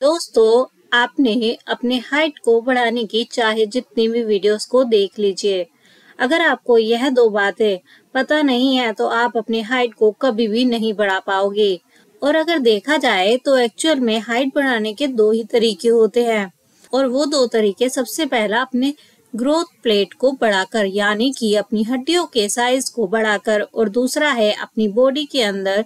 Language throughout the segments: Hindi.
दोस्तों, आपने अपने हाइट को बढ़ाने की चाहे जितनी भी वीडियोस को देख लीजिए। अगर आपको यह दो बातें पता नहीं है तो आप अपनी हाइट को कभी भी नहीं बढ़ा पाओगे। और अगर देखा जाए तो एक्चुअल में हाइट बढ़ाने के दो ही तरीके होते हैं और वो दो तरीके, सबसे पहला अपने ग्रोथ प्लेट को बढ़ाकर यानी कि अपनी हड्डियों के साइज को बढ़ाकर, और दूसरा है अपनी बॉडी के अंदर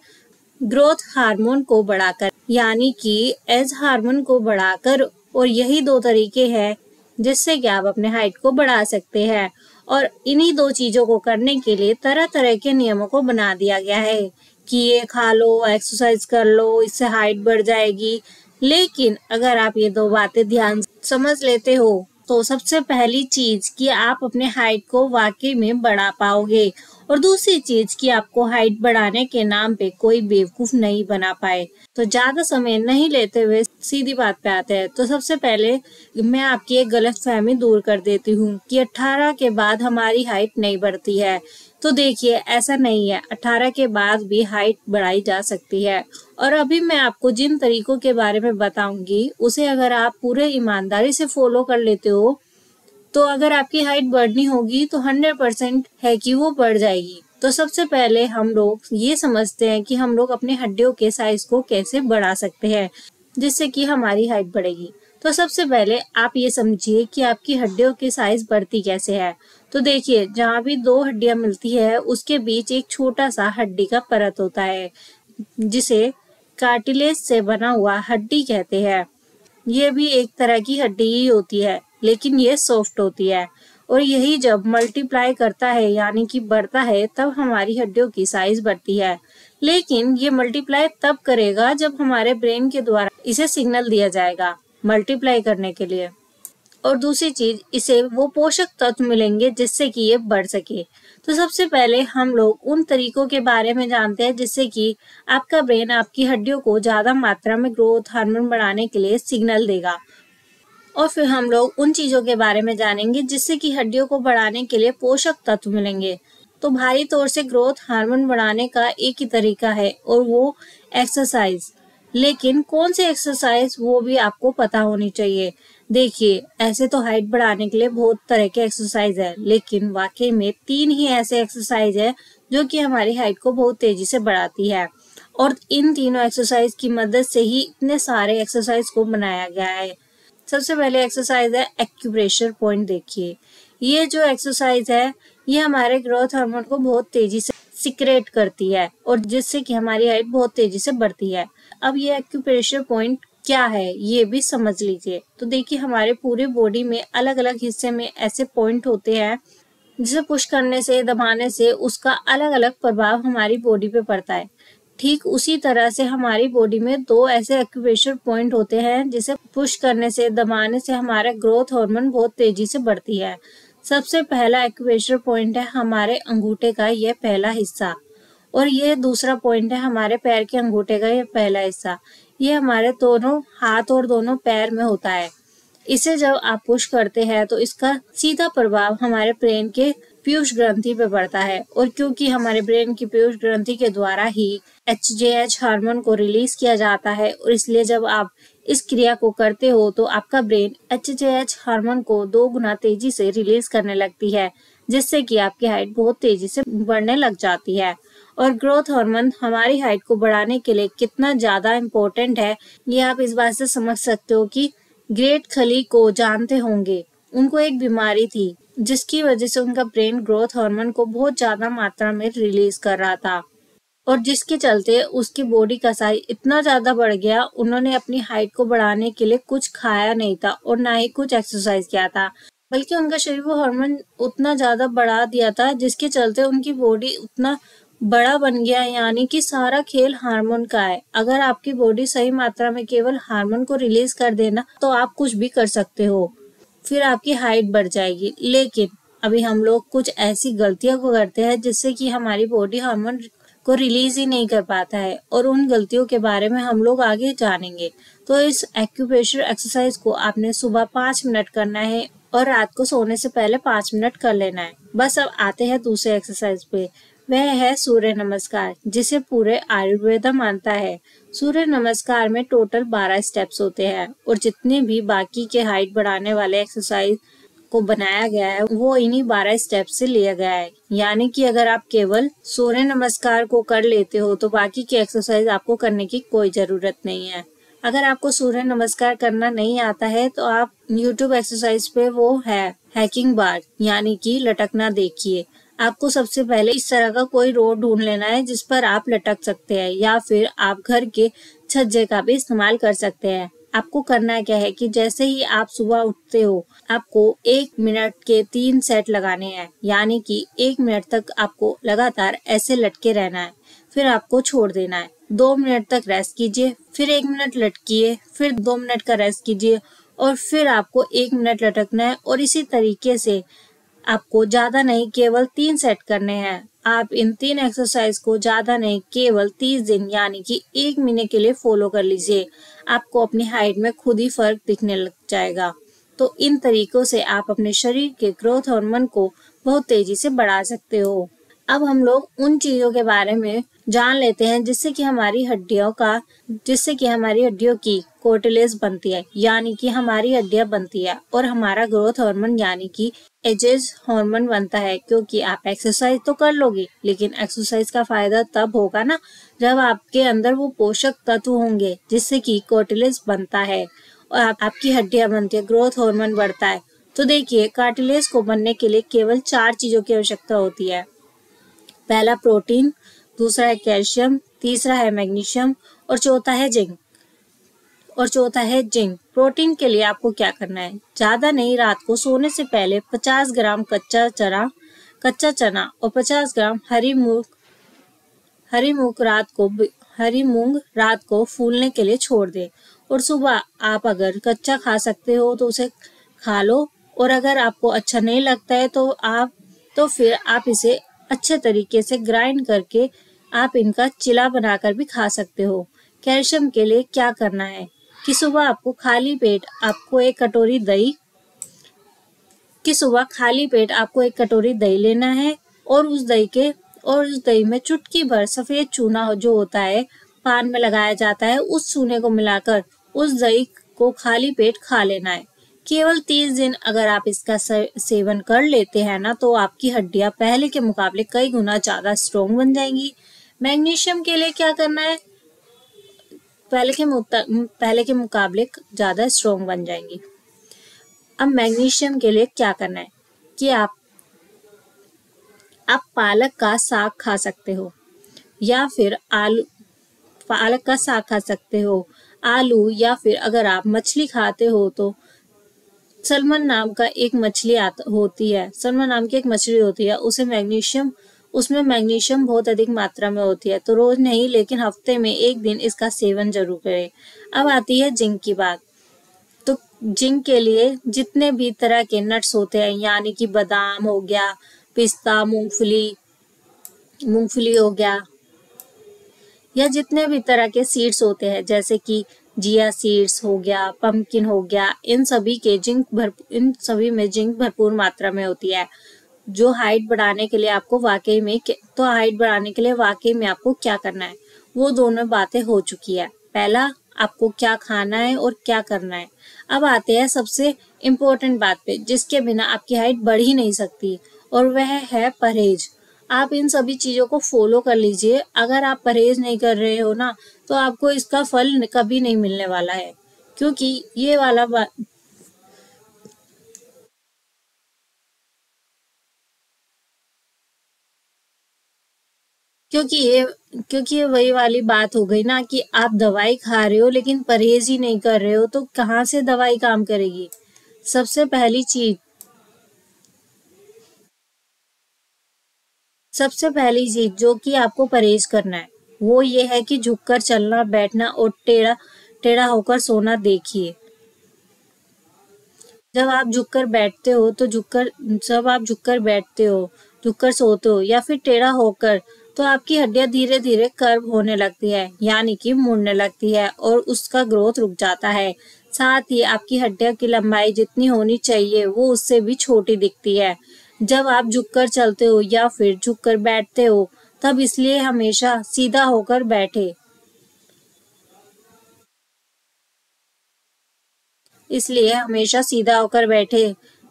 ग्रोथ हार्मोन को बढ़ाकर यानी कि एज हार्मोन को बढ़ाकर। और यही दो तरीके हैं जिससे कि आप अपने हाइट को बढ़ा सकते हैं। और इन्हीं दो चीजों को करने के लिए तरह तरह के नियमों को बना दिया गया है कि ये खा लो, एक्सरसाइज कर लो, इससे हाइट बढ़ जाएगी। लेकिन अगर आप ये दो बातें ध्यान से समझ लेते हो तो सबसे पहली चीज कि आप अपने हाइट को वाकई में बढ़ा पाओगे, और दूसरी चीज कि आपको हाइट बढ़ाने के नाम पे कोई बेवकूफ नहीं बना पाए। तो ज्यादा समय नहीं लेते हुए सीधी बात पे आते हैं। तो सबसे पहले मैं आपकी एक गलतफहमी दूर कर देती हूँ कि 18 के बाद हमारी हाइट नहीं बढ़ती है। तो देखिए, ऐसा नहीं है, 18 के बाद भी हाइट बढ़ाई जा सकती है। और अभी मैं आपको जिन तरीकों के बारे में बताऊंगी उसे अगर आप पूरे ईमानदारी से फॉलो कर लेते हो तो अगर आपकी हाइट बढ़नी होगी तो 100% है कि वो बढ़ जाएगी। तो सबसे पहले हम लोग ये समझते हैं कि हम लोग अपने हड्डियों के साइज को कैसे बढ़ा सकते हैं जिससे कि हमारी हाइट बढ़ेगी। तो सबसे पहले आप ये समझिए कि आपकी हड्डियों की साइज बढ़ती कैसे है। तो देखिए, जहाँ भी दो हड्डियां मिलती है उसके बीच एक छोटा सा हड्डी का परत होता है जिसे कार्टिलेज से बना हुआ हड्डी कहते हैं। ये भी एक तरह की हड्डी ही होती है लेकिन ये सॉफ्ट होती है, और यही जब मल्टीप्लाई करता है यानी कि बढ़ता है तब हमारी हड्डियों की साइज बढ़ती है। लेकिन ये मल्टीप्लाई तब करेगा जब हमारे ब्रेन के द्वारा इसे सिग्नल दिया जाएगा मल्टीप्लाई करने के लिए। और दूसरी चीज, इसे वो पोषक तत्व मिलेंगे जिससे कि ये बढ़ सके। तो सबसे पहले हम लोग उन तरीकों के बारे में जानते हैं जिससे कि आपका ब्रेन आपकी हड्डियों को ज्यादा मात्रा में ग्रोथ हार्मोन बढ़ाने के लिए सिग्नल देगा। और फिर हम लोग उन चीजों के बारे में जानेंगे जिससे कि हड्डियों को बढ़ाने के लिए पोषक तत्व मिलेंगे। तो भारी तौर से ग्रोथ हार्मोन बढ़ाने का एक ही तरीका है और वो एक्सरसाइज। लेकिन कौन से एक्सरसाइज वो भी आपको पता होनी चाहिए। देखिए, ऐसे तो हाइट बढ़ाने के लिए बहुत तरह के एक्सरसाइज है, लेकिन वाकई में 3 ही ऐसे एक्सरसाइज है जो कि हमारी हाइट को बहुत तेजी से बढ़ाती है। और इन तीनों एक्सरसाइज की मदद से ही इतने सारे एक्सरसाइज को बनाया गया है। सबसे पहले एक्सरसाइज है एक्यूप्रेशर पॉइंट। देखिए, ये जो एक्सरसाइज है ये हमारे ग्रोथ हार्मोन को बहुत तेजी से सिक्रेट करती है और जिससे कि हमारी हाइट बहुत तेजी से बढ़ती है। अब ये एक्यूप्रेशर पॉइंट क्या है ये भी समझ लीजिए। तो देखिए, हमारे पूरे बॉडी में अलग अलग हिस्से में ऐसे पॉइंट होते हैं जिसे पुश करने से, दबाने से उसका अलग अलग प्रभाव हमारी बॉडी पे पड़ता है। ठीक उसी तरह से हमारी बॉडी में 2 ऐसे एक्यूप्रेशर पॉइंट होते हैं जिसे पुश करने से, दबाने से हमारा ग्रोथ हार्मोन बहुत तेजी से बढ़ती है। सबसे पहला एक्यूप्रेशर पॉइंट है हमारे अंगूठे का यह पहला हिस्सा, और ये दूसरा पॉइंट है हमारे पैर के अंगूठे का यह पहला हिस्सा। ये हमारे दोनों हाथ और दोनों पैर में होता है। इसे जब आप पुश करते हैं तो इसका सीधा प्रभाव हमारे ब्रेन के पीयूष ग्रंथि पे पड़ता है, और क्योंकि हमारे ब्रेन की पीयूष ग्रंथि के द्वारा ही HGH हार्मोन को रिलीज किया जाता है, और इसलिए जब आप इस क्रिया को करते हो तो आपका ब्रेन HGH हार्मोन को 2 गुना तेजी से रिलीज करने लगती है जिससे कि आपकी हाइट बहुत तेजी से बढ़ने लग जाती है। और ग्रोथ हार्मोन हमारी हाइट को बढ़ाने के लिए कितना ज्यादा इम्पोर्टेंट है ये आप इस बात से समझ सकते हो कि ग्रेट खली को जानते होंगे। उनको एक बीमारी थी जिसकी वजह से उनका ब्रेन ग्रोथ हार्मोन को बहुत ज्यादा मात्रा में रिलीज कर रहा था, और जिसके चलते उसकी बॉडी का साइज इतना ज्यादा बढ़ गया, उन्होंने अपनी हाइट को बढ़ाने के लिए कुछ खाया नहीं था और ना ही कुछ एक्सरसाइज किया था, बल्कि उनका शरीर वो हार्मोन उतना ज्यादा बढ़ा दिया था जिसके चलते उनकी बॉडी उतना बड़ा बन गया। यानी कि सारा खेल हार्मोन का है। अगर आपकी बॉडी सही मात्रा में केवल हार्मोन को रिलीज कर देना तो आप कुछ भी कर सकते हो, फिर आपकी हाइट बढ़ जाएगी। लेकिन अभी हम लोग कुछ ऐसी गलतियों को करते हैं जिससे कि हमारी बॉडी हार्मोन को रिलीज ही नहीं कर पाता है, और उन गलतियों के बारे में हम लोग आगे जानेंगे। तो इस एक्यूप्रेशर एक्सरसाइज को आपने सुबह 5 मिनट करना है और रात को सोने से पहले 5 मिनट कर लेना है। बस अब आते हैं दूसरे एक्सरसाइज पे। वह है सूर्य नमस्कार, जिसे पूरे आयुर्वेद मानता है। सूर्य नमस्कार में टोटल 12 स्टेप्स होते हैं और जितने भी बाकी के हाइट बढ़ाने वाले एक्सरसाइज को बनाया गया है वो इन्हीं 12 स्टेप से लिया गया है। यानी कि अगर आप केवल सूर्य नमस्कार को कर लेते हो तो बाकी की एक्सरसाइज आपको करने की कोई जरूरत नहीं है। अगर आपको सूर्य नमस्कार करना नहीं आता है तो आप YouTube एक्सरसाइज पे वो है हैकिंग बार यानी कि लटकना देखिए। आपको सबसे पहले इस तरह का कोई रोड ढूंढ लेना है जिस पर आप लटक सकते हैं, या फिर आप घर के छज्जे का भी इस्तेमाल कर सकते हैं। आपको करना क्या है कि जैसे ही आप सुबह उठते हो आपको 1 मिनट के 3 सेट लगाने हैं, यानी कि 1 मिनट तक आपको लगातार ऐसे लटके रहना है, फिर आपको छोड़ देना है। 2 मिनट तक रेस्ट कीजिए, फिर 1 मिनट लटकिए, फिर 2 मिनट का रेस्ट कीजिए और फिर आपको 1 मिनट लटकना है। और इसी तरीके से आपको ज्यादा नहीं, केवल 3 सेट करने हैं। आप इन 3 एक्सरसाइज को ज्यादा नहीं, केवल 30 दिन यानी कि 1 महीने के लिए फॉलो कर लीजिए। आपको अपनी हाइट में खुद ही फर्क दिखने लग जाएगा। तो इन तरीकों से आप अपने शरीर के ग्रोथ हार्मोन को बहुत तेजी से बढ़ा सकते हो। अब हम लोग उन चीजों के बारे में जान लेते हैं जिससे कि हमारी हड्डियों की कार्टिलेज बनती है, यानी कि हमारी हड्डियां बनती है, और हमारा ग्रोथ हार्मोन यानी कि एजेस हार्मोन बनता है। क्योंकि आप एक्सरसाइज तो कर लोगे, लेकिन एक्सरसाइज का फायदा तब होगा ना जब आपके अंदर वो पोषक तत्व होंगे जिससे कि कार्टिलेज बनता है और आपकी हड्डियां बनती है, ग्रोथ हार्मोन बढ़ता है। तो देखिए, कार्टिलेज को बनने के लिए केवल 4 चीजों की आवश्यकता होती है। पहला प्रोटीन, दूसरा है कैल्शियम, तीसरा है मैग्नीशियम और चौथा है जिंक। प्रोटीन के लिए आपको क्या करना है, ज्यादा नहीं, रात को सोने से पहले 50 ग्राम कच्चा चना और 50 ग्राम हरी मूंग रात को फूलने के लिए छोड़ दें। और सुबह आप अगर कच्चा खा सकते हो तो उसे खा लो, और अगर आपको अच्छा नहीं लगता है तो फिर आप इसे अच्छे तरीके से ग्राइंड करके आप इनका चिला बनाकर भी खा सकते हो। कैल्शियम के लिए क्या करना है कि सुबह खाली पेट आपको एक कटोरी दही लेना है, और उस दही में चुटकी भर सफेद चूना जो होता है पान में लगाया जाता है, उस चूने को मिलाकर उस दही को खाली पेट खा लेना है। केवल 30 दिन अगर आप इसका सेवन कर लेते हैं ना, तो आपकी हड्डियां पहले के मुकाबले कई गुना ज्यादा स्ट्रॉन्ग बन जाएंगी। मैग्नीशियम के लिए क्या करना है, पहले के मुकाबले ज्यादा स्ट्रॉन्ग बन जाएंगी। अब मैग्नीशियम के लिए क्या करना है कि आप पालक का साग खा सकते हो, या फिर आलू, या फिर अगर आप मछली खाते हो तो सलमन नाम की एक मछली होती है, उसमें मैग्नीशियम बहुत अधिक मात्रा में होती है। तो रोज नहीं, लेकिन हफ्ते में 1 दिन इसका सेवन जरूर करें। अब आती है जिंक की बात। तो जिंक के लिए जितने भी तरह के नट्स होते हैं, यानी कि बादाम हो गया, पिस्ता, मूंगफली हो गया, या जितने भी तरह के सीड्स होते हैं जैसे कि जिया सीड्स हो गया, पंपकिन हो गया, इन सभी में जिंक भरपूर मात्रा में होती है। जो हाइट बढ़ाने के लिए वाकई में आपको क्या करना है, वो दोनों बातें हो चुकी है। पहला, आपको क्या खाना है और क्या करना है। अब आते हैं सबसे इम्पोर्टेंट बात पे, जिसके बिना आपकी हाइट बढ़ ही नहीं सकती, और वह है परहेज। आप इन सभी चीजों को फॉलो कर लीजिए। अगर आप परहेज नहीं कर रहे हो ना, तो आपको इसका फल कभी नहीं मिलने वाला है। क्योंकि ये वही वाली बात हो गई ना कि आप दवाई खा रहे हो लेकिन परहेज ही नहीं कर रहे हो, तो कहाँ से दवाई काम करेगी। सबसे पहली चीज जो कि आपको परहेज करना है वो ये है कि झुककर चलना, बैठना और टेढ़ा होकर सोना। देखिए, जब आप झुककर सोते हो या फिर टेढ़ा होकर, तो आपकी हड्डियां धीरे धीरे कर्व होने लगती है, यानी कि मुड़ने लगती है, और उसका ग्रोथ रुक जाता है। साथ ही आपकी हड्डियों की लंबाई जितनी होनी चाहिए वो उससे भी छोटी दिखती है। जब आप झुककर चलते हो या फिर झुककर बैठते हो, तब इसलिए हमेशा सीधा होकर बैठे,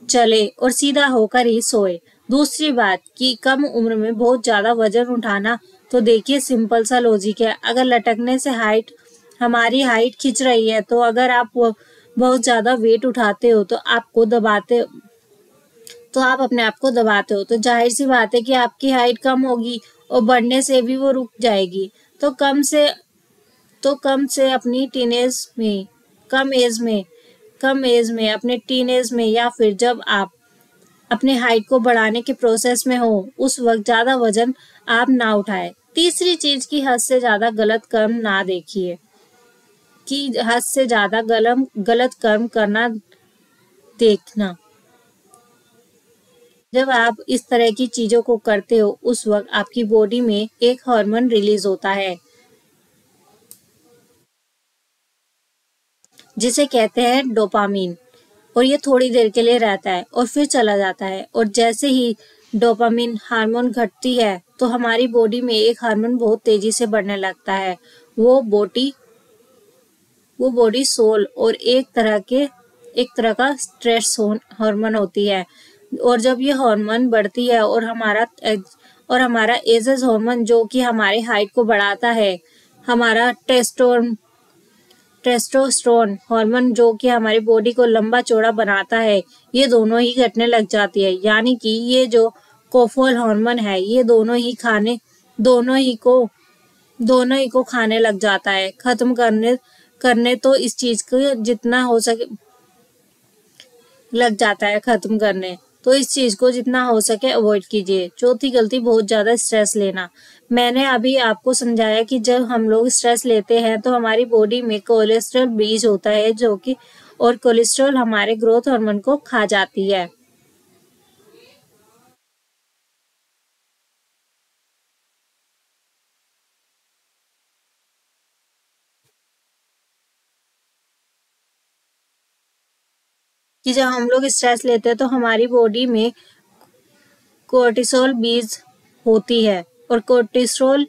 चले और सीधा होकर ही सोए। दूसरी बात कि कम उम्र में बहुत ज्यादा वजन उठाना, तो देखिए सिंपल सा लॉजिक है। अगर लटकने से हमारी हाइट खिंच रही है, तो अगर आप बहुत ज्यादा वेट उठाते हो तो आप अपने आप को दबाते हो, तो जाहिर सी बात है कि आपकी हाइट कम होगी और बढ़ने से भी वो रुक जाएगी। तो कम से अपनी टीनेज में कम एज में कम एज में अपने टीनेज में या फिर जब आप अपने हाइट को बढ़ाने के प्रोसेस में हो, उस वक्त ज्यादा वजन आप ना उठाए। तीसरी चीज की हद से ज्यादा गलत कर्म ना देखिए, कि हद से ज्यादा गलत कर्म करना देखना। जब आप इस तरह की चीजों को करते हो, उस वक्त आपकी बॉडी में एक हार्मोन रिलीज होता है जिसे कहते हैं डोपामीन। और ये थोड़ी देर के लिए रहता है और फिर चला जाता है। और जैसे ही डोपामीन हार्मोन घटती है, तो हमारी बॉडी में एक हार्मोन बहुत तेजी से बढ़ने लगता है। वो बॉडी वो बॉडी सोल और एक तरह का स्ट्रेस हार्मोन होती है। और जब ये हार्मोन बढ़ती है और हमारा एजेस हार्मोन जो कि हमारे हाइट को बढ़ाता है, हमारा टेस्टोस्टेरोन हार्मोन जो कि हमारी बॉडी को लंबा चौड़ा बनाता है, ये दोनों ही घटने लग जाती है। यानी कि ये जो कोफोल हार्मोन है, ये दोनों ही को खाने लग जाता है। खत्म करने तो इस चीज को जितना हो सके लग जाता है खत्म करने, तो इस चीज को जितना हो सके अवॉइड कीजिए। चौथी गलती, बहुत ज्यादा स्ट्रेस लेना। मैंने अभी आपको समझाया कि जब हम लोग स्ट्रेस लेते हैं, तो हमारी बॉडी में कोलेस्ट्रॉल रिलीज होता है, और कोलेस्ट्रॉल हमारे ग्रोथ हार्मोन को खा जाती है। कि जब हम लोग स्ट्रेस लेते हैं, तो हमारी बॉडी में कोर्टिसोल बीज होती है, और कोर्टिसोल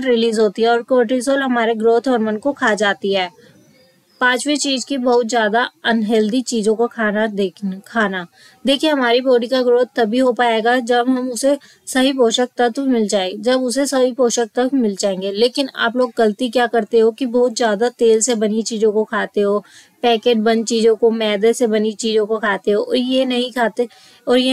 रिलीज होती है, और कोर्टिसोल हमारे ग्रोथ हार्मोन को खा जाती है। पांचवी चीज की, बहुत ज्यादा अनहेल्दी चीजों को खाना। देखिए, हमारी बॉडी का ग्रोथ तभी हो पाएगा जब हम उसे सही पोषक तत्व मिल जाए जब उसे सही पोषक तत्व मिल जाएंगे। लेकिन आप लोग गलती क्या करते हो कि बहुत ज्यादा तेल से बनी चीजों को खाते हो, पैकेट बंद चीजों को, मैदे से बनी चीजों को खाते हो, और ये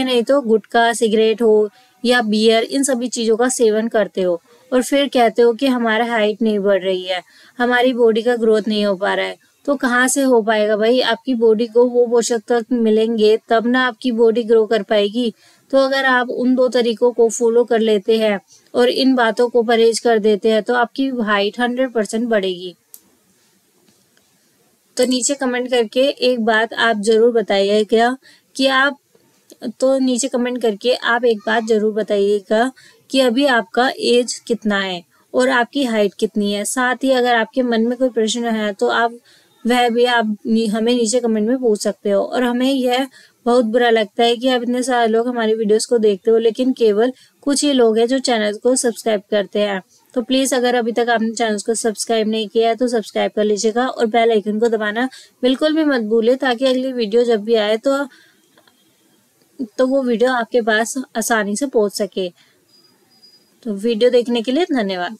नहीं तो गुटखा, सिगरेट हो या बियर, इन सभी चीजों का सेवन करते हो। और फिर कहते हो कि हमारा हाइट नहीं बढ़ रही है, हमारी बॉडी का ग्रोथ नहीं हो पा रहा है। तो कहाँ से हो पाएगा भाई? आपकी बॉडी को वो पोषक तत्व मिलेंगे तब ना आपकी बॉडी ग्रो कर पाएगी। तो अगर आप उन दो तरीकों को फॉलो कर लेते हैं और इन बातों को परहेज कर देते हैं, तो आपकी हाइट 100% बढ़ेगी। तो नीचे कमेंट करके एक बात आप जरूर बताइएगा कि आप तो नीचे कमेंट करके आप एक बात जरूर बताइएगा कि अभी आपका एज कितना है और आपकी हाइट कितनी है। साथ ही अगर आपके मन में कोई प्रश्न है, तो आप हमें नीचे कमेंट में पूछ सकते हो। और हमें यह बहुत बुरा लगता है कि आप इतने सारे लोग हमारी वीडियोस को देखते हो, लेकिन केवल कुछ ही लोग हैं जो चैनल को सब्सक्राइब करते हैं। तो प्लीज, अगर अभी तक आपने चैनल को सब्सक्राइब नहीं किया है, तो सब्सक्राइब कर लीजिएगा और बेल आइकन को दबाना बिल्कुल भी मत भूले, ताकि अगली वीडियो जब भी आए तो वो वीडियो आपके पास आसानी से पहुंच सके। तो वीडियो देखने के लिए धन्यवाद।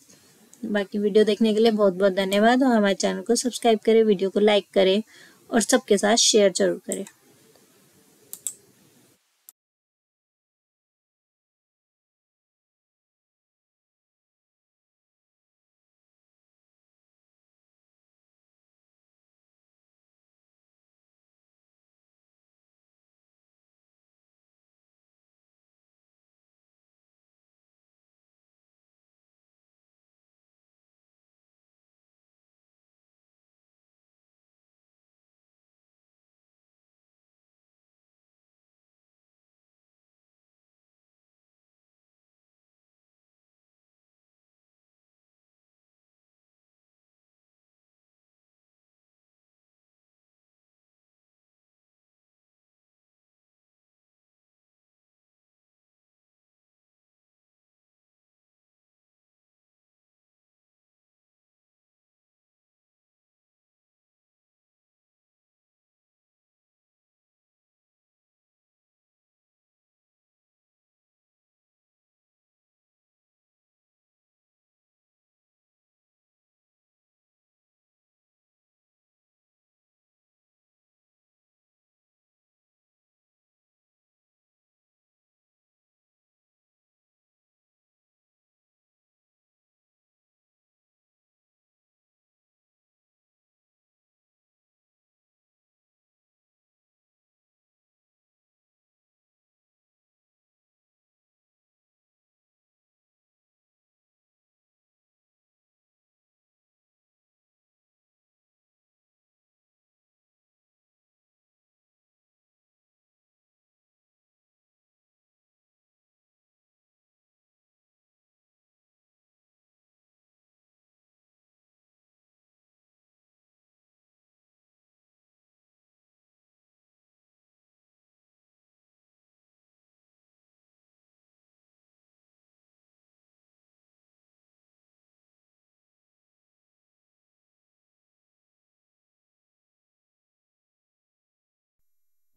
बाकी वीडियो देखने के लिए बहुत बहुत धन्यवाद, और हमारे चैनल को सब्सक्राइब करें, वीडियो को लाइक करें और सबके साथ शेयर जरूर करें।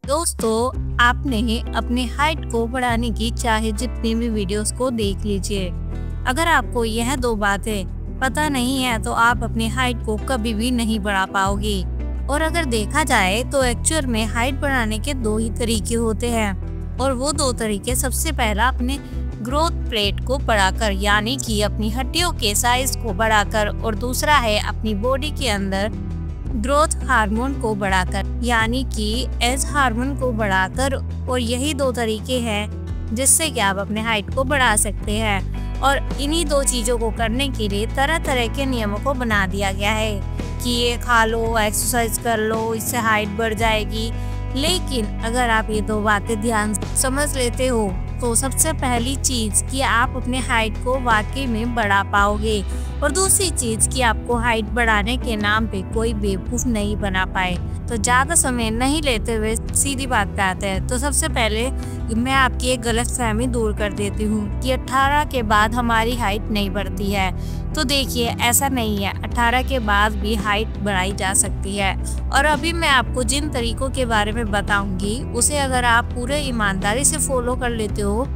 दोस्तों, आपने अपनी हाइट को बढ़ाने की चाहे जितनी भी वीडियोस को देख लीजिए। अगर आपको यह दो बातें पता नहीं है तो आप अपनी हाइट को कभी भी नहीं बढ़ा पाओगे। और अगर देखा जाए तो एक्चुअल में हाइट बढ़ाने के दो ही तरीके होते हैं, और वो दो तरीके, सबसे पहला अपने ग्रोथ प्लेट को बढ़ाकर यानी कि अपनी हड्डियों के साइज को बढ़ाकर, और दूसरा है अपनी बॉडी के अंदर ग्रोथ हार्मोन को बढ़ाकर यानी कि एज हार्मोन को बढ़ाकर। और यही दो तरीके हैं जिससे कि आप अपने हाइट को बढ़ा सकते हैं। और इन्हीं दो चीजों को करने के लिए तरह तरह के नियमों को बना दिया गया है कि ये खा लो, एक्सरसाइज कर लो, इससे हाइट बढ़ जाएगी। लेकिन अगर आप ये दो बातें ध्यान से समझ लेते हो तो सबसे पहली चीज कि आप अपने हाइट को वाकई में बढ़ा पाओगे, और दूसरी चीज कि आपको हाइट बढ़ाने के नाम पे कोई बेवकूफ नहीं बना पाए। तो ज्यादा समय नहीं लेते हुए सीधी बात पे आते हैं। तो सबसे पहले मैं आपकी एक गलतफहमी दूर कर देती हूँ कि 18 के बाद हमारी हाइट नहीं बढ़ती है। तो देखिए, ऐसा नहीं है, 18 के बाद भी हाइट बढ़ाई जा सकती है। और अभी मैं आपको जिन तरीकों के बारे में बताऊंगी उसे अगर आप पूरे ईमानदारी से फॉलो कर लेते हो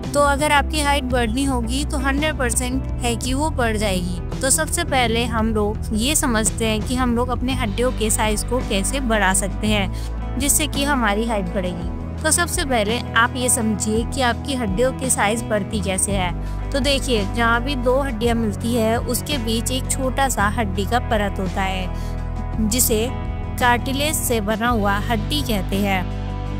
तो अगर आपकी हाइट बढ़नी होगी तो 100% है कि वो बढ़ जाएगी। तो सबसे पहले हम लोग ये समझते हैं कि हम लोग अपने हड्डियों के साइज को कैसे बढ़ा सकते हैं जिससे कि हमारी हाइट बढ़ेगी। तो सबसे पहले आप ये समझिए कि आपकी हड्डियों की साइज बढ़ती कैसे है। तो देखिए, जहाँ भी दो हड्डियाँ मिलती है उसके बीच एक छोटा सा हड्डी का परत होता है जिसे कार्टिलेज से बना हुआ हड्डी कहते हैं।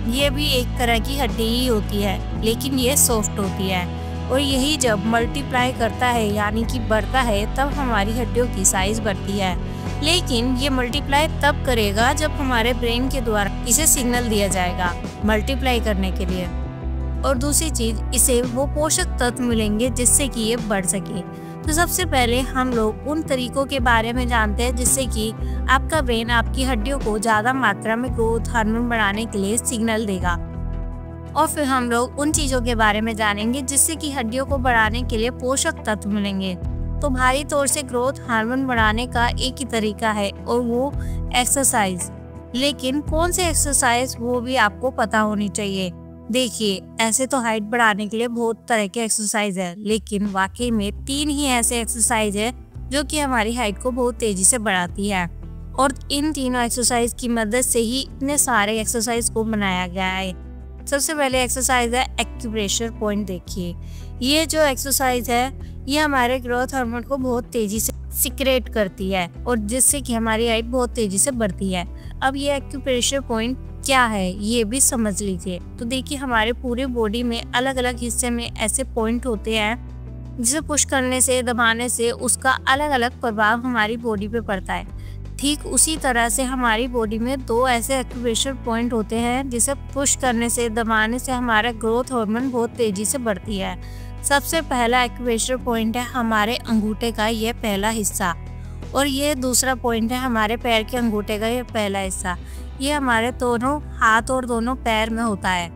ये भी एक तरह की हड्डी ही होती है, लेकिन ये सॉफ्ट होती है। और यही जब मल्टीप्लाई करता है यानी कि बढ़ता है तब हमारी हड्डियों की साइज बढ़ती है। लेकिन ये मल्टीप्लाई तब करेगा जब हमारे ब्रेन के द्वारा इसे सिग्नल दिया जाएगा मल्टीप्लाई करने के लिए। और दूसरी चीज, इसे वो पोषक तत्व मिलेंगे जिससे कि ये बढ़ सके। तो सबसे पहले हम लोग उन तरीकों के बारे में जानते हैं जिससे कि आपका ब्रेन आपकी हड्डियों को ज्यादा मात्रा में ग्रोथ हार्मोन बढ़ाने के लिए सिग्नल देगा। और फिर हम लोग उन चीजों के बारे में जानेंगे जिससे कि हड्डियों को बढ़ाने के लिए पोषक तत्व मिलेंगे। तो भारी तौर से ग्रोथ हार्मोन बढ़ाने का एक ही तरीका है और वो एक्सरसाइज। लेकिन कौन से एक्सरसाइज वो भी आपको पता होनी चाहिए। देखिए, ऐसे तो हाइट बढ़ाने के लिए बहुत तरह के एक्सरसाइज है, लेकिन वाकई में 3 ही ऐसे एक्सरसाइज है जो कि हमारी हाइट को बहुत तेजी से बढ़ाती है। और इन तीनों एक्सरसाइज की मदद से ही इतने सारे एक्सरसाइज को बनाया गया है। सबसे पहले एक्सरसाइज है एक्यूप्रेशर पॉइंट। देखिए, ये जो एक्सरसाइज है ये हमारे ग्रोथ हार्मोन को बहुत तेजी से सिक्रेट करती है और जिससे कि हमारी हाइट बहुत तेजी से बढ़ती है। अब ये एक्यूप्रेशर पॉइंट क्या है ये भी समझ लीजिए। तो देखिए, हमारे पूरे बॉडी में अलग अलग हिस्से में ऐसे पॉइंट होते हैं जिसे पुश करने से, दबाने से उसका अलग अलग प्रभाव हमारी बॉडी पे पड़ता है। ठीक उसी तरह से हमारी बॉडी में 2 ऐसे एक्यूप्रेशर पॉइंट होते हैं जिसे पुश करने से, दबाने से हमारा ग्रोथ हार्मोन बहुत तेजी से बढ़ती है। सबसे पहला एक्यूप्रेशर पॉइंट है हमारे अंगूठे का ये पहला हिस्सा, और ये दूसरा पॉइंट है हमारे पैर के अंगूठे का ये पहला हिस्सा। ये हमारे दोनों हाथ और दोनों पैर में होता है।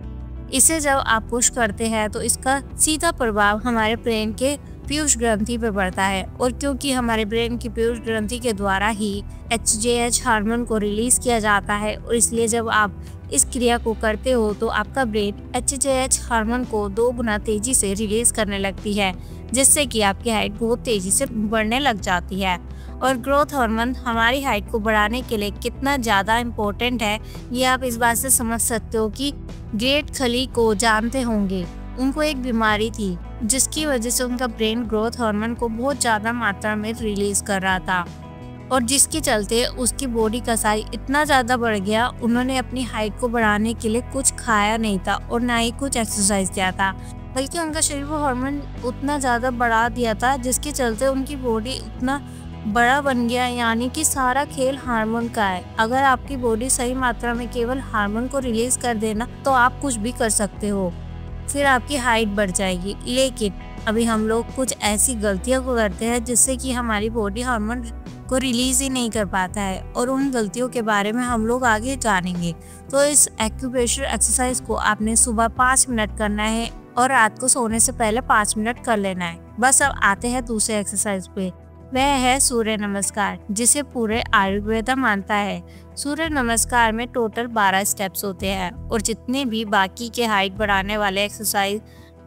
इसे जब आप पुश करते हैं तो इसका सीधा प्रभाव हमारे ब्रेन के पीयूष ग्रंथि पर पड़ता है, और क्योंकि हमारे ब्रेन की पीयूष ग्रंथि के द्वारा ही HGH हार्मोन को रिलीज किया जाता है, और इसलिए जब आप इस क्रिया को करते हो तो आपका ब्रेन HGH हार्मोन को 2 गुना तेजी से रिलीज करने लगती है, जिससे कि आपकी हाइट बहुत तेजी से बढ़ने लग जाती है। और ग्रोथ हार्मोन हमारी हाइट को बढ़ाने के लिए कितना ज़्यादा इम्पोर्टेंट है ये आप इस बात से समझ सकते हो कि ग्रेट खली को जानते होंगे। उनको एक बीमारी थी जिसकी वजह से उनका ब्रेन ग्रोथ हार्मोन को बहुत ज़्यादा मात्रा में रिलीज कर रहा था, और जिसके चलते उसकी बॉडी का साइज इतना ज़्यादा बढ़ गया, उन्होंने अपनी हाइट को बढ़ाने के लिए कुछ खाया नहीं था और ना ही कुछ एक्सरसाइज किया था, बल्कि उनका शरीर वो हार्मोन उतना ज़्यादा बढ़ा दिया था जिसके चलते उनकी बॉडी उतना बड़ा बन गया। यानी कि सारा खेल हार्मोन का है। अगर आपकी बॉडी सही मात्रा में केवल हार्मोन को रिलीज कर देना तो आप कुछ भी कर सकते हो, फिर आपकी हाइट बढ़ जाएगी। लेकिन अभी हम लोग कुछ ऐसी गलतियों को करते हैं जिससे कि हमारी बॉडी हार्मोन को रिलीज ही नहीं कर पाता है, और उन गलतियों के बारे में हम लोग आगे जानेंगे। तो इस एक्यूप्रेशर एक्सरसाइज को आपने सुबह 5 मिनट करना है और रात को सोने से पहले 5 मिनट कर लेना है। बस अब आते हैं दूसरे एक्सरसाइज पे। वह है सूर्य नमस्कार, जिसे पूरे आयुर्वेद मानता है। सूर्य नमस्कार में टोटल 12 स्टेप्स होते हैं और जितने भी बाकी के हाइट बढ़ाने वाले एक्सरसाइज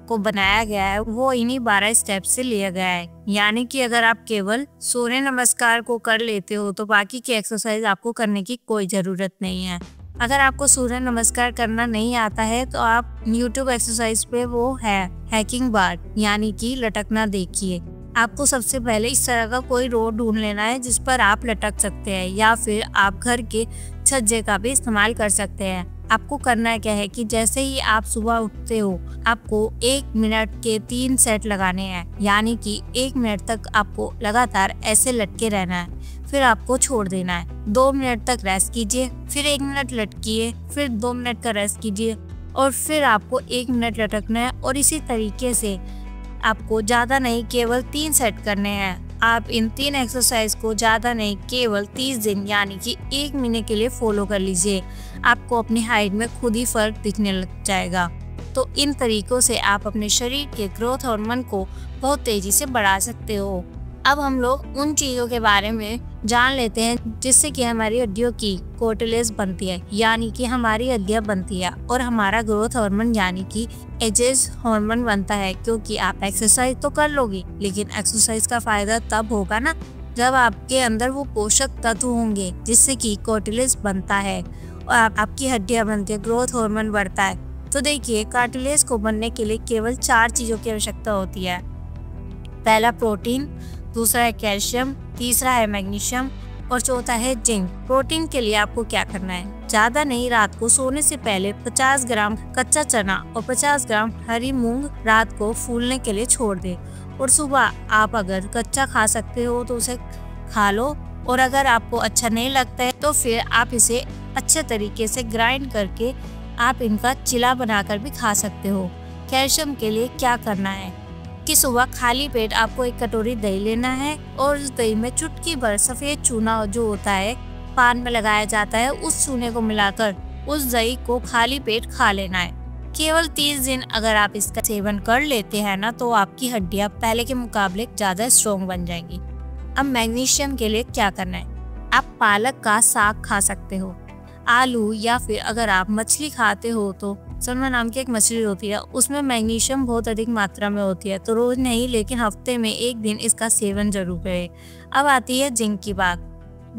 को बनाया गया है वो इन्हीं 12 स्टेप्स से लिया गया है। यानी कि अगर आप केवल सूर्य नमस्कार को कर लेते हो तो बाकी की एक्सरसाइज आपको करने की कोई ज़रूरत नहीं है। अगर आपको सूर्य नमस्कार करना नहीं आता है तो आप यूट्यूब एक्सरसाइज पे वो है हैकिंग बार यानी कि लटकना देखिए। आपको सबसे पहले इस तरह का कोई रोड ढूंढ लेना है जिस पर आप लटक सकते हैं, या फिर आप घर के छज्जे का भी इस्तेमाल कर सकते हैं। आपको करना क्या है कि जैसे ही आप सुबह उठते हो आपको 1 मिनट के 3 सेट लगाने हैं, यानी कि 1 मिनट तक आपको लगातार ऐसे लटके रहना है, फिर आपको छोड़ देना है। 2 मिनट तक रेस्ट कीजिए, फिर 1 मिनट लटकिए, फिर 2 मिनट का रेस्ट कीजिए और फिर आपको 1 मिनट लटकना है। और इसी तरीके से आपको ज़्यादा नहीं केवल 3 सेट करने हैं। आप इन 3 एक्सरसाइज को ज़्यादा नहीं केवल 30 दिन यानी कि 1 महीने के लिए फॉलो कर लीजिए। आपको अपनी हाइट में खुद ही फर्क दिखने लग जाएगा। तो इन तरीकों से आप अपने शरीर के ग्रोथ हार्मोन को बहुत तेजी से बढ़ा सकते हो। अब हम लोग उन चीज़ों के बारे में जान लेते हैं जिससे कि हमारी हड्डियों की कार्टिलेज बनती है, यानी कि हमारी हड्डियां बनती है, और हमारा ग्रोथ हार्मोन यानी कि एजेस हार्मोन बनता है। क्योंकि आप एक्सरसाइज तो कर लोगी, लेकिन एक्सरसाइज का फायदा तब होगा ना जब आपके अंदर वो पोषक तत्व होंगे जिससे कि कार्टिलेज बनता है और आपकी हड्डियां बनती है, ग्रोथ हार्मोन बढ़ता है। तो देखिए, कार्टिलेज को बनने के लिए केवल 4 चीज़ों की आवश्यकता होती है। पहला प्रोटीन, दूसरा है कैल्शियम, तीसरा है मैग्नीशियम और चौथा है जिंक। प्रोटीन के लिए आपको क्या करना है, ज़्यादा नहीं, रात को सोने से पहले 50 ग्राम कच्चा चना और 50 ग्राम हरी मूंग रात को फूलने के लिए छोड़ दें। और सुबह आप अगर कच्चा खा सकते हो तो उसे खा लो, और अगर आपको अच्छा नहीं लगता है तो फिर आप इसे अच्छे तरीके से ग्राइंड करके आप इनका चिला बनाकर भी खा सकते हो। कैल्शियम के लिए क्या करना है कि सुबह खाली पेट आपको 1 कटोरी दही लेना है और उस दही में चुटकी भर सफ़ेद चूना जो होता है पान में लगाया जाता है, उस चूने को मिलाकर उस दही को खाली पेट खा लेना है। केवल 30 दिन अगर आप इसका सेवन कर लेते हैं ना तो आपकी हड्डियां पहले के मुकाबले ज़्यादा स्ट्रॉन्ग बन जाएंगी। अब मैग्नीशियम के लिए क्या करना है, आप पालक का साग खा सकते हो, आलू, या फिर अगर आप मछली खाते हो तो सलमा नाम की एक मछली होती है, उसमें मैग्नीशियम बहुत अधिक मात्रा में होती है। तो रोज नहीं लेकिन हफ्ते में 1 दिन इसका सेवन जरूर करें। अब आती है जिंक की बात।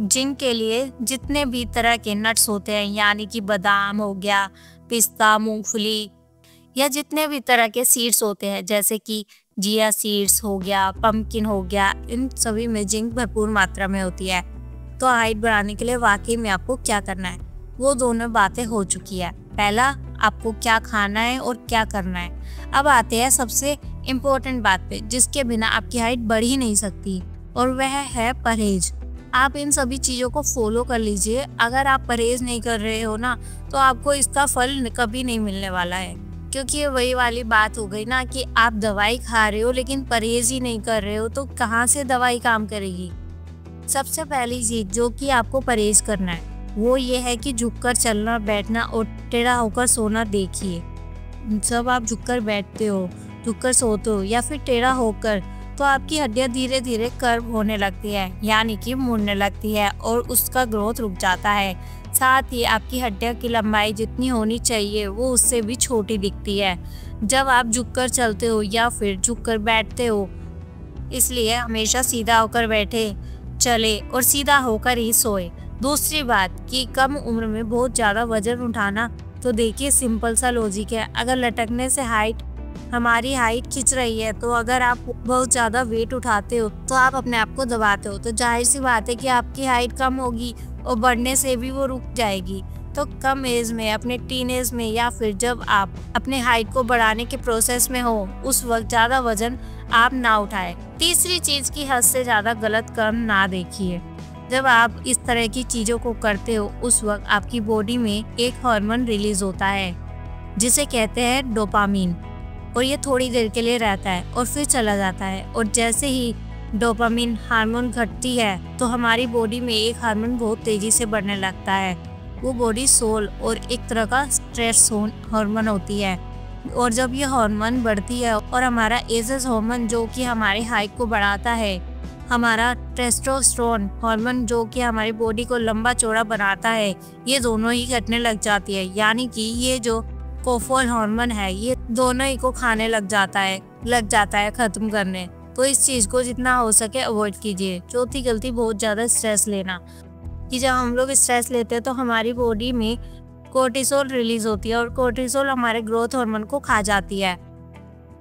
जिंक के लिए जितने भी तरह के नट्स होते हैं, यानी कि बादाम हो गया, पिस्ता, मूंगफली, या जितने भी तरह के सीड्स होते हैं जैसे कि जिया सीड्स हो गया, पंपकिन हो गया, इन सभी में जिंक भरपूर मात्रा में होती है। तो हाइट बढ़ाने के लिए वाकई में आपको क्या करना है, वो दोनों बातें हो चुकी है। पहला, आपको क्या खाना है और क्या करना है। अब आते हैं सबसे इम्पोर्टेंट बात पे, जिसके बिना आपकी हाइट बढ़ ही नहीं सकती, और वह है परहेज। आप इन सभी चीज़ों को फॉलो कर लीजिए। अगर आप परहेज नहीं कर रहे हो ना तो आपको इसका फल कभी नहीं मिलने वाला है, क्योंकि ये वही वाली बात हो गई ना कि आप दवाई खा रहे हो लेकिन परहेज ही नहीं कर रहे हो, तो कहाँ से दवाई काम करेगी। सबसे पहली चीज़ जो कि आपको परहेज करना है वो ये है कि झुककर चलना, बैठना और टेढ़ा होकर सोना देखिए। जब आप झुककर बैठते हो, झुककर सोते हो या फिर टेढ़ा होकर, तो आपकी हड्डियां धीरे धीरे कर्व होने लगती है, यानी कि मुड़ने लगती है और उसका ग्रोथ रुक जाता है। साथ ही आपकी हड्डियों की लंबाई जितनी होनी चाहिए वो उससे भी छोटी दिखती है जब आप झुककर चलते हो या फिर झुककर बैठते हो। इसलिए हमेशा सीधा होकर बैठे, चले और सीधा होकर ही सोए। दूसरी बात कि कम उम्र में बहुत ज़्यादा वजन उठाना, तो देखिए सिंपल सा लॉजिक है। अगर लटकने से हमारी हाइट खिंच रही है, तो अगर आप बहुत ज़्यादा वेट उठाते हो तो आप अपने आप को दबाते हो, तो जाहिर सी बात है कि आपकी हाइट कम होगी और बढ़ने से भी वो रुक जाएगी। तो कम एज में, अपने टीन एज में, या फिर जब आप अपने हाइट को बढ़ाने के प्रोसेस में हो, उस वक्त ज़्यादा वजन आप ना उठाएं। तीसरी चीज़ की हद से ज़्यादा गलत काम ना देखिए। जब आप इस तरह की चीज़ों को करते हो उस वक्त आपकी बॉडी में एक हार्मोन रिलीज होता है जिसे कहते हैं डोपामीन, और ये थोड़ी देर के लिए रहता है और फिर चला जाता है। और जैसे ही डोपामीन हार्मोन घटती है तो हमारी बॉडी में एक हार्मोन बहुत तेज़ी से बढ़ने लगता है, वो बॉडी सोल और एक तरह का स्ट्रेस हार्मोन होती है। और जब ये हार्मोन बढ़ती है और हमारा एजेस हार्मोन जो कि हमारी हाइट को बढ़ाता है, हमारा टेस्टोस्टेरोन हार्मोन जो कि हमारी बॉडी को लंबा चौड़ा बनाता है, ये दोनों ही घटने लग जाती है। यानी कि ये जो कोर्टिसोल हार्मोन है ये दोनों ही को खाने लग जाता है खत्म करने। तो इस चीज को जितना हो सके अवॉइड कीजिए। चौथी गलती, बहुत ज्यादा स्ट्रेस लेना, कि जब हम लोग स्ट्रेस लेते हैं तो हमारी बॉडी में कोर्टिसोल रिलीज होती है और कोर्टिसोल हमारे ग्रोथ हार्मोन को खा जाती है।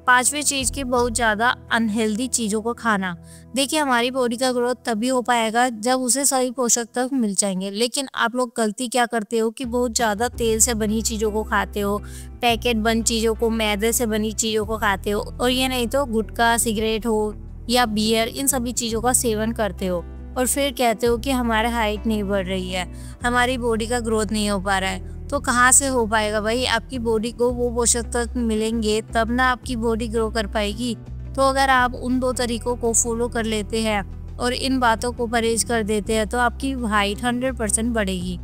पांचवी चीज की, बहुत ज्यादा अनहेल्दी चीजों को खाना। देखिए, हमारी बॉडी का ग्रोथ तभी हो पाएगा जब उसे सही पोषक तत्व मिल जाएंगे। लेकिन आप लोग गलती क्या करते हो कि बहुत ज्यादा तेल से बनी चीजों को खाते हो, पैकेट बंद चीजों को, मैदे से बनी चीजों को खाते हो, और ये नहीं तो गुटखा, सिगरेट हो या बियर, इन सभी चीजों का सेवन करते हो और फिर कहते हो कि हमारी हाइट नहीं बढ़ रही है, हमारी बॉडी का ग्रोथ नहीं हो पा रहा है। तो कहाँ से हो पाएगा भाई? आपकी बॉडी को वो पोषक तत्व मिलेंगे तब ना आपकी बॉडी ग्रो कर पाएगी। तो अगर आप उन 2 तरीकों को फॉलो कर लेते हैं और इन बातों को परहेज कर देते हैं तो आपकी हाइट 100% बढ़ेगी।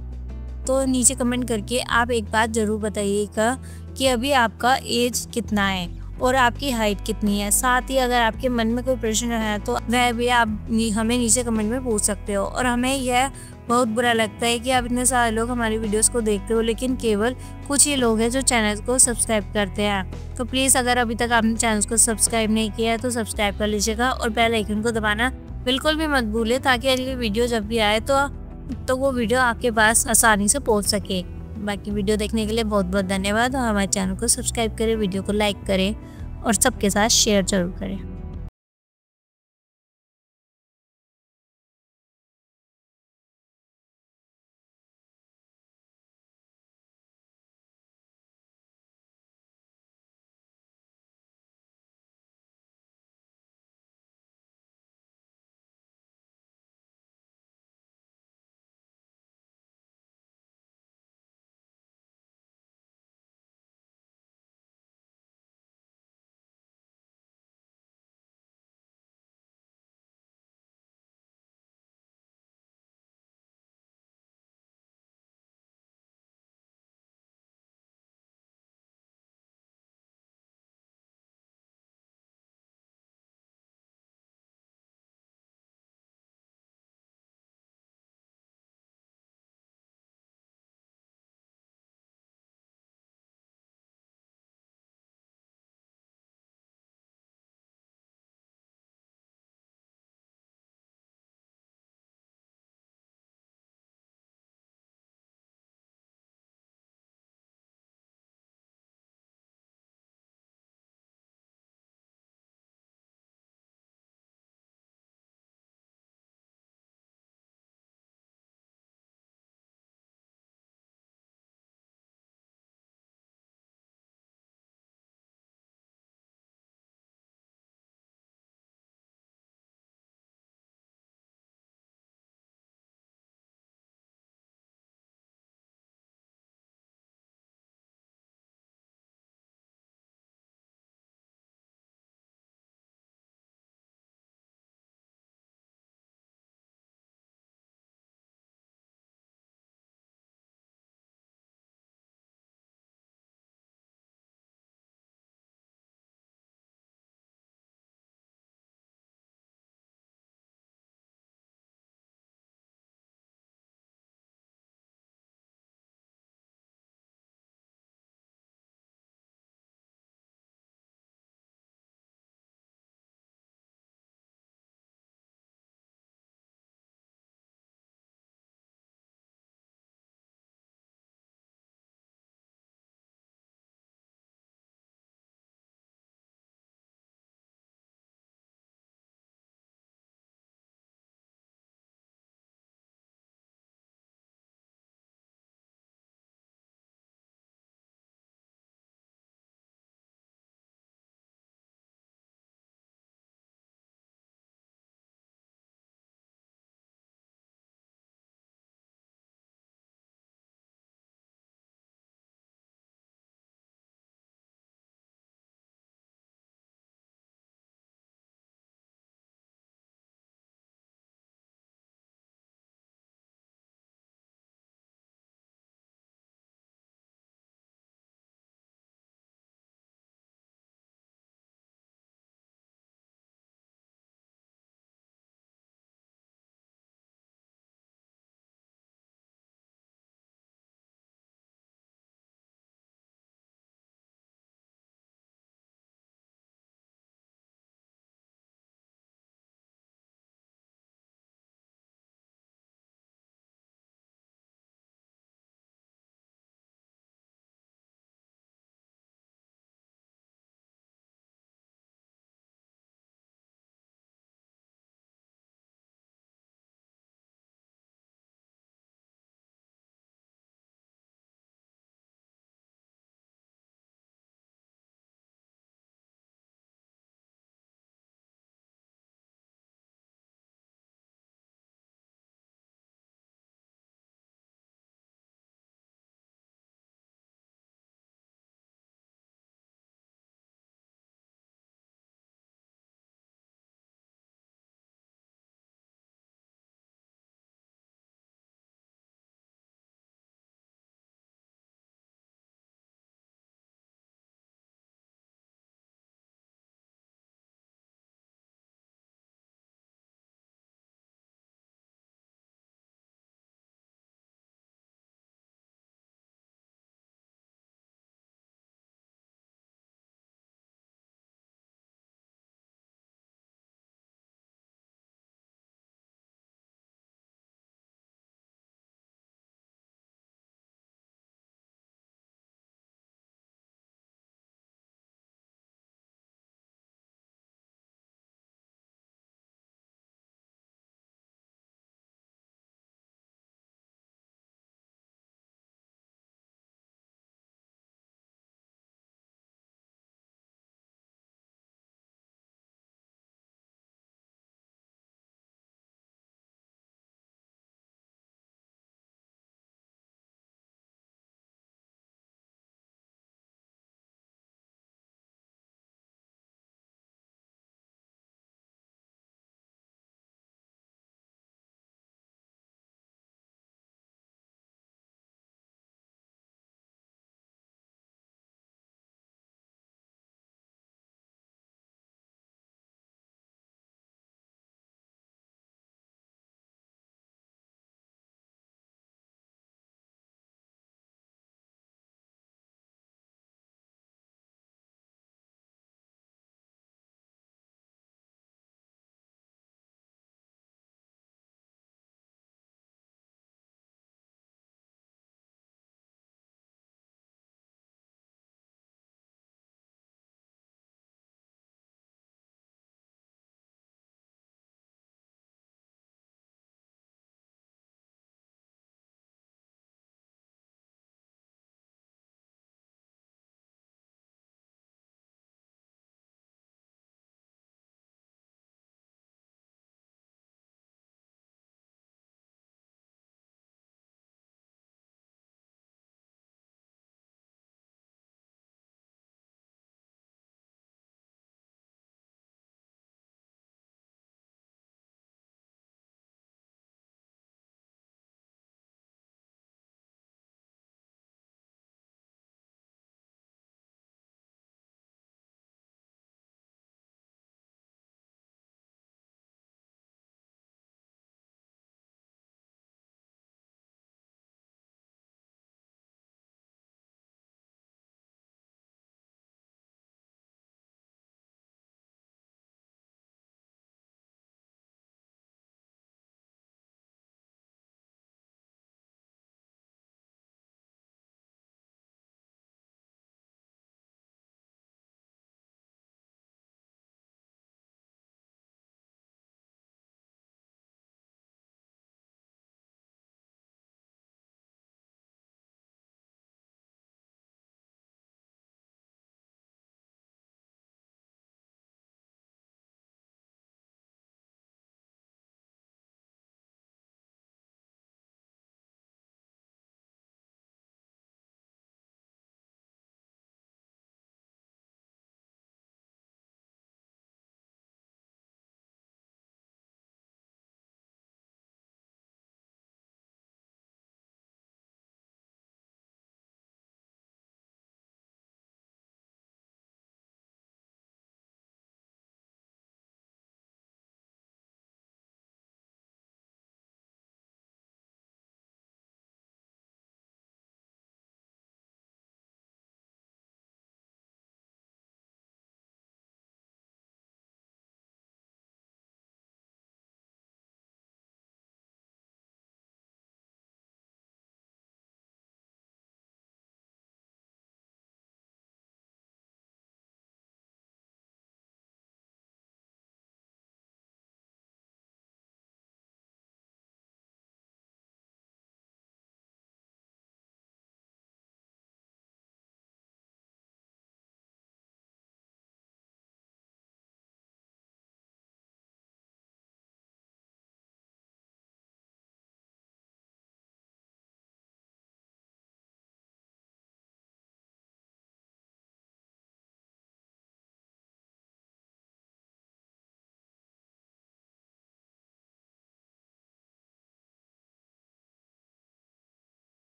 तो नीचे कमेंट करके आप एक बात जरूर बताइएगा कि अभी आपका एज कितना है और आपकी हाइट कितनी है। साथ ही अगर आपके मन में कोई प्रश्न है तो वह भी आप हमें नीचे कमेंट में पूछ सकते हो। और हमें यह बहुत बुरा लगता है कि आप इतने सारे लोग हमारी वीडियोस को देखते हो लेकिन केवल कुछ ही लोग हैं जो चैनल को सब्सक्राइब करते हैं। तो प्लीज़ अगर अभी तक आपने चैनल को सब्सक्राइब नहीं किया है तो सब्सक्राइब कर लीजिएगा और बेल आइकन को दबाना बिल्कुल भी मत भूलिए, ताकि अगली वीडियो जब भी आए तो वो वीडियो आपके पास आसानी से पहुँच सके। बाकी वीडियो देखने के लिए बहुत बहुत धन्यवाद और हमारे चैनल को सब्सक्राइब करें, वीडियो को लाइक करें और सबके साथ शेयर जरूर करें।